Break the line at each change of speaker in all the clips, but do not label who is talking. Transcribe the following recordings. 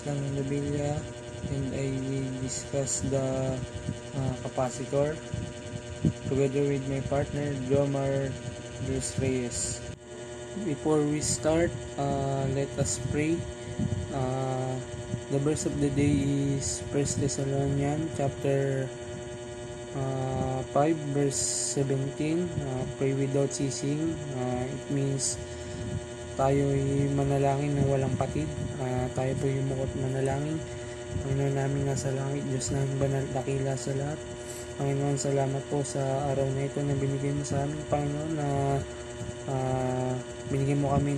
Ruslan Nobilla, and I will discuss the capacitor together with my partner Jomar Dos Reyes. Before we start, let us pray. The verse of the day is 1 Thessalonians chapter 5 verse 17. Pray without ceasing. It means tayo'y manalangin ng walang patid. Tayo po yung mukot manalangin. Panginoon namin nasa langit, Diyos namin banal, dakila sa lahat. Panginoon, salamat po sa araw na ito na binigay mo sa amin, Panginoon, na binigyan mo kami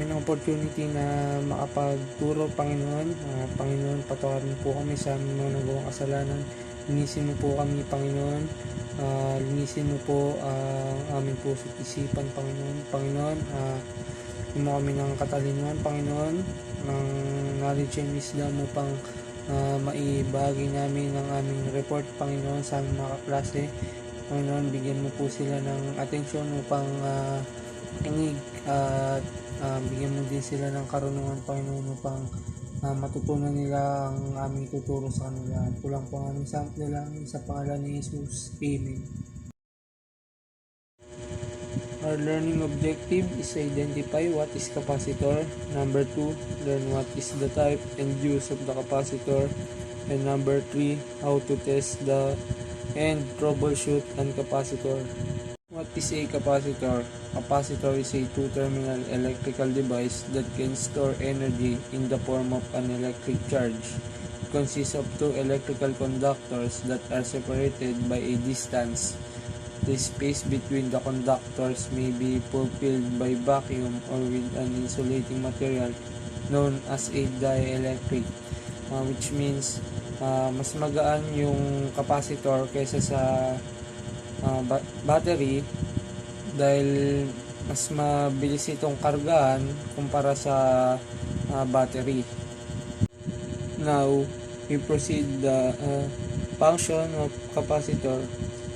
ng opportunity na makapagturo, Panginoon. Panginoon, patawarin po kami sa aming mga nagawang kasalanan. Linisin mo po kami, Panginoon. Linisin mo po ang aming puso't isipan, Panginoon. Panginoon, mo kami ng katalinuhan, Panginoon, ng knowledge and wisdom upang maibahagi namin ng aming report, Panginoon, sa aming mga kaklase. Panginoon, bigyan mo po sila ng atensyon upang makinig at bigyan mo din sila ng karunungan, Panginoon, upang matutunan nila ang aming tuturo sa kanila. Kulang po ang aming dalangin sa pangalan ni Jesus. Amen. Our learning objective is identify what is capacitor. Number 2, learn what is the type and use of the capacitor. And number 3, how to test the and troubleshoot an capacitor. What is a capacitor? Capacitor is a two-terminal electrical device that can store energy in the form of an electric charge. It consists of two electrical conductors that are separated by a distance. The space between the conductors may be fulfilled by vacuum or with an insulating material known as a dielectric, which means mas magaan yung capacitor kaysa sa battery dahil mas mabilis itong kargahan kumpara sa battery. Now, we proceed the function of capacitor.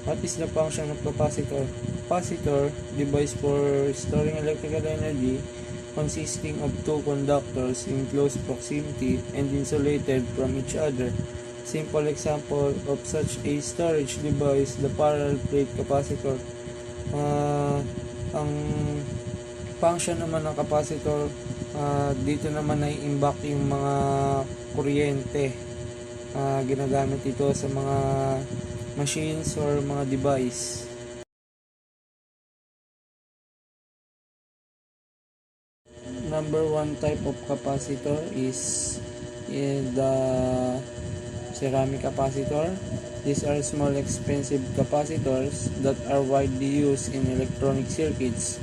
What is the function of capacitor? Capacitor, device for storing electrical energy, consisting of two conductors in close proximity and insulated from each other. Simple example of such a storage device, the parallel plate capacitor. Ang function naman ng capacitor, dito naman ay imbak yung mga kuryente. Ginagamit ito sa mga machines or mga device. Number 1 type of capacitor is the ceramic capacitor. These are small expensive capacitors that are widely used in electronic circuits.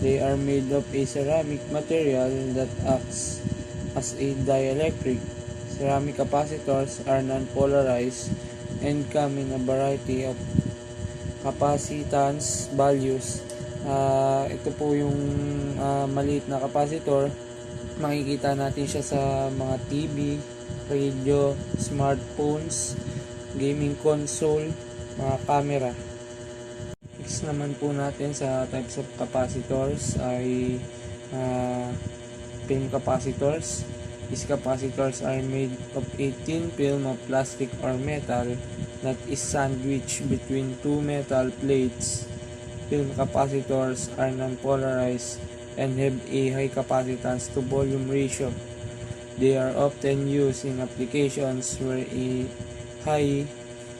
They are made of a ceramic material that acts as a dielectric. Ceramic capacitors are non-polarized and come in a variety of capacitance values. Ito po yung maliit na capacitor. Makikita natin siya sa mga TV, radio, smartphones, gaming console, mga camera. Next naman po natin sa types of capacitors ay film capacitors. These capacitors are made of a thin film of plastic or metal that is sandwiched between two metal plates. Film capacitors are non-polarized and have a high capacitance to volume ratio. They are often used in applications where a high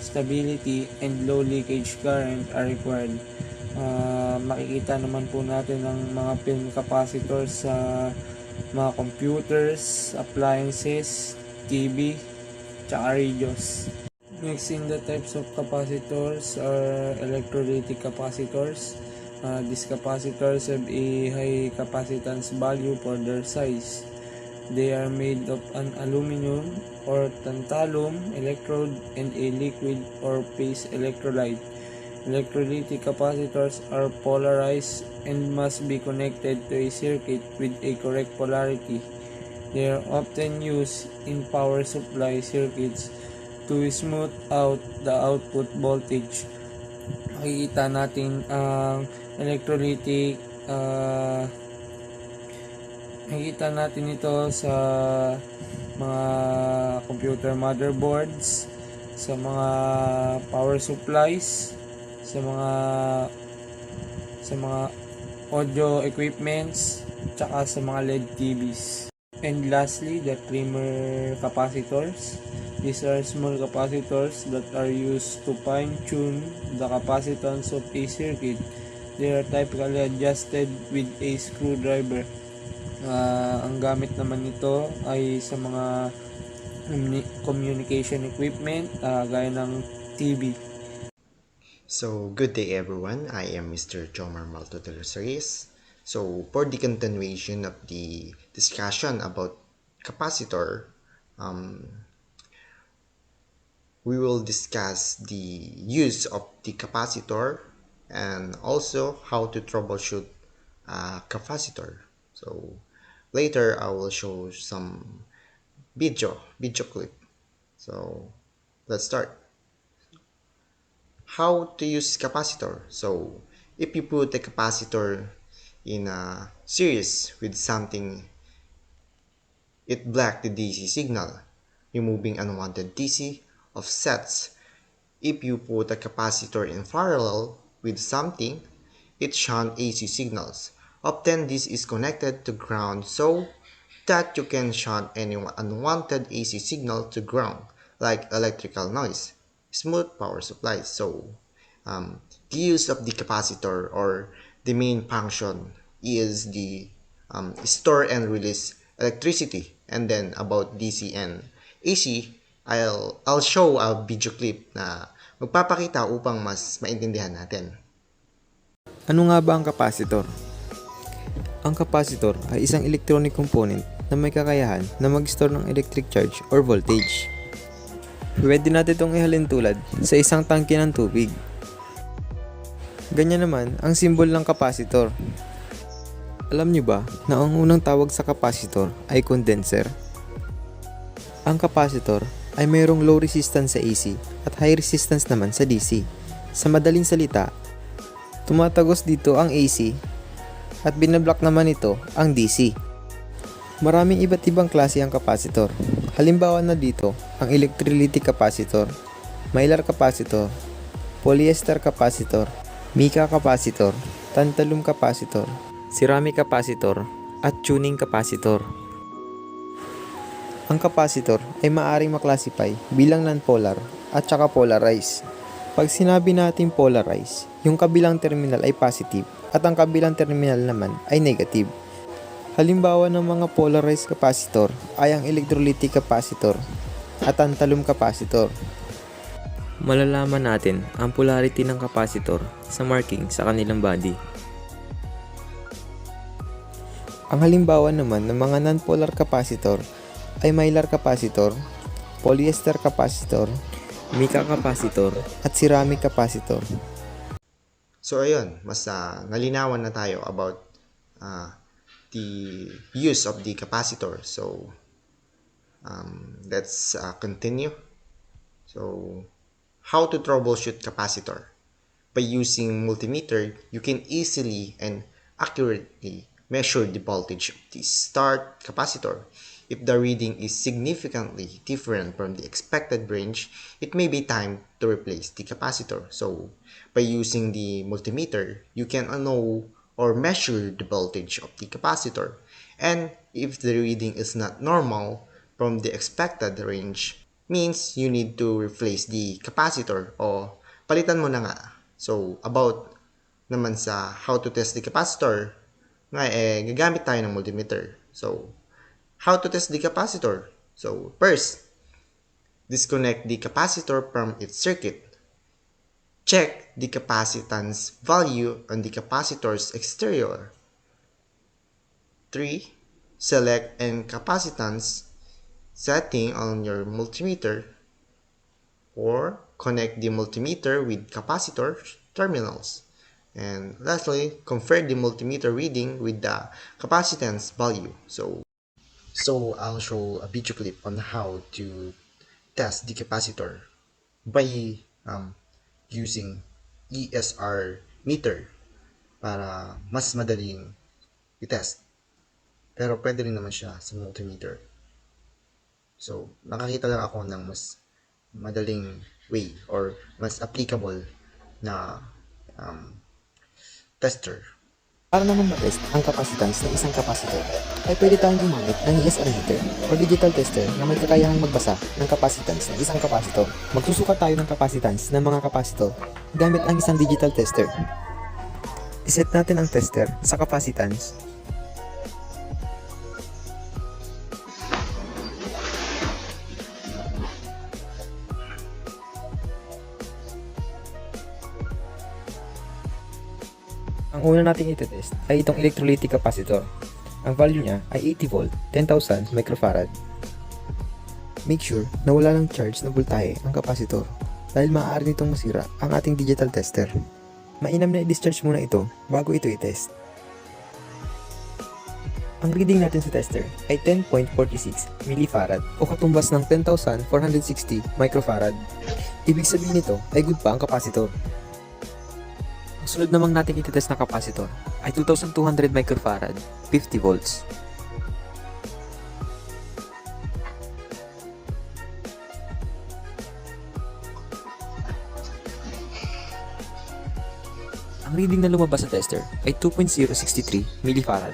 stability and low leakage current are required. Makikita naman po natin ang mga film capacitors sa mga computers, appliances, TV, tsaka radios. Next in the types of capacitors are electrolytic capacitors. These capacitors have a high capacitance value for their size. They are made of an aluminum or tantalum electrode and a liquid or phase electrolyte. Electrolytic capacitors are polarized and must be connected to a circuit with a correct polarity. They are often used in power supply circuits to smooth out the output voltage. Makikita natin ang electrolytic Nakikita natin ito sa mga computer motherboards, sa mga power supplies, sa mga audio equipments, tsaka sa mga LED TVs. And lastly, the primer capacitors. These are small capacitors that are used to fine-tune the capacitance of a circuit. They are typically adjusted with a screwdriver. Ang gamit naman nito ay sa mga communication equipment, gaya ng TV.
So, good day everyone. I am Mr. Jomar Malto de los Reyes. So, for the continuation of the discussion about capacitor, um, we will discuss the use of the capacitor and also how to troubleshoot a capacitor. So, later I will show some video clip. So, let's start. How to use capacitor? So, if you put a capacitor in a series with something, it blocks the DC signal, removing unwanted DC offsets. If you put a capacitor in parallel with something, it shunt AC signals. Often this is connected to ground so that you can shunt any unwanted AC signal to ground, like electrical noise, smooth power supplies. So the use of the capacitor or the main function is the store and release electricity. And then about DC and AC, I'll show a video clip na magpapakita upang mas maintindihan natin.
Ano nga ba ang kapasitor? Ang kapasitor ay isang electronic component na may kakayahan na mag-store ng electric charge or voltage. Pwede natin itong ihalin tulad sa isang tangke ng tubig. Ganyan naman ang simbol ng kapasitor. Alam niyo ba na ang unang tawag sa kapasitor ay condenser? Ang kapasitor ay mayroong low resistance sa AC at high resistance naman sa DC. Sa madaling salita, tumatagos dito ang AC at binablock naman ito ang DC. Maraming iba't ibang klase ang kapasitor. Halimbawa na dito ang electrolytic capacitor, mylar capacitor, polyester capacitor, mica capacitor, tantalum capacitor, ceramic capacitor, at tuning capacitor. Ang capacitor ay maaaring maklasify bilang non-polar at saka polarized. Pag sinabi natin polarized, yung kabilang terminal ay positive at ang kabilang terminal naman ay negative. Halimbawa ng mga polarized capacitor ay ang electrolytic capacitor at tantalum capacitor. Malalaman natin ang polarity ng capacitor sa marking sa kanilang body. Ang halimbawa naman ng mga non-polar capacitor ay mylar capacitor, polyester capacitor, mica capacitor, at ceramic capacitor.
So ayun, mas nalinawan na tayo about the use of the capacitor. So let's continue. So how to troubleshoot capacitor? By using multimeter, you can easily and accurately measure the voltage of the start capacitor. If the reading is significantly different from the expected range, it may be time to replace the capacitor. So, by using the multimeter, you can know or measure the voltage of the capacitor. And if the reading is not normal from the expected range, means you need to replace the capacitor o palitan mo na nga. So, about naman sa how to test the capacitor, gagamit tayo ng multimeter. So, how to test the capacitor? So, first, disconnect the capacitor from its circuit. Check the capacitance value on the capacitor's exterior. 3. Select an capacitance setting on your multimeter. 4. Connect the multimeter with capacitor terminals. And lastly, compare the multimeter reading with the capacitance value. So I'll show a video clip on how to test the capacitor by using ESR meter para mas madaling i-test. Pero pwede rin naman siya sa multimeter. So, nakakita lang ako ng mas madaling way or mas applicable na tester.
Para naman matest ang capacitance ng isang capacitor, ay pwede tayong gumamit ng ESR meter o digital tester na may kakayahang magbasa ng capacitance ng isang capacitor. Magsusukat tayo ng capacitance ng mga capacitor gamit ang isang digital tester. Iset natin ang tester sa capacitance. Ang una nating itetest ay itong electrolytic capacitor. Ang value niya ay 80 volt, 10,000 microfarad. Make sure na wala lang charge na voltahe ang capacitor dahil maaari nitong masira ang ating digital tester. Mainam na i-discharge muna ito bago ito i-test. Ang reading natin sa tester ay 10.46 millifarad o katumbas ng 10,460 microfarad. Ibig sabihin nito ay good pa ang capacitor. Ang sunod namang natin itetest na capacitor ay 2,200 microfarad, 50 volts. Ang reading na lumabas sa tester ay 2.063 millifarad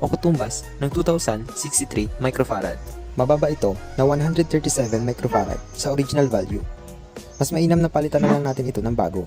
o katumbas ng 2,063 microfarad. Mababa ito na 137 microfarad sa original value. Mas mainam na palitan na lang natin ito ng bago.